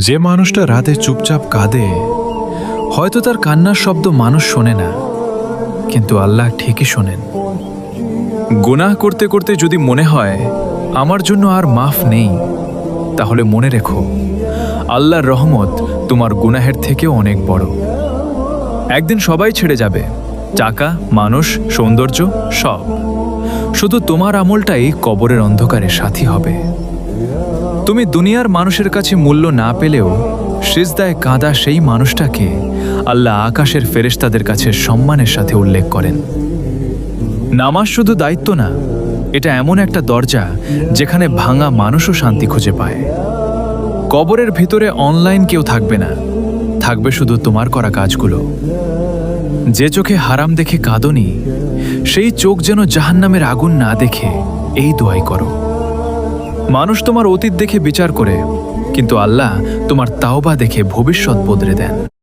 যে মানুষটা রাতে চুপচাপ কাঁদে, হয়তো তার কান্নার শব্দ মানুষ শোনে না, কিন্তু আল্লাহ ঠিকই শোনেন। গুনাহ করতে করতে যদি মনে হয় আমার জন্য আর মাফ নেই, তাহলে মনে রেখো আল্লাহর রহমত তোমার গুনাহের থেকেও অনেক বড়। একদিন সবাই ছেড়ে যাবে, টাকা, মানুষ, সৌন্দর্য সব। শুধু তোমার আমলটাই কবরের অন্ধকারে সাথী হবে। তুমি দুনিয়ার মানুষের কাছে মূল্য না পেলেও সিজদায় কাঁদা সেই মানুষটাকে আল্লাহ আকাশের ফেরেশতাদের কাছে সম্মানের সাথে উল্লেখ করেন। নামাজ শুধু দায়িত্ব না, এটা এমন একটা দরজা যেখানে ভাঙা মানুষও শান্তি খুঁজে পায়। কবরের ভিতরে অনলাইন কেউ থাকবে না, থাকবে শুধু তোমার করা কাজগুলো। যে চোখে হারাম দেখে কাঁদনি, সেই চোখ যেন জাহান্নামের আগুন না দেখে এই দোয়াই করো। মানুষ তোমার অতীত দেখে বিচার করে, কিন্তু আল্লাহ তোমার তাওবা দেখে ভবিষ্যৎ বদলে দেন।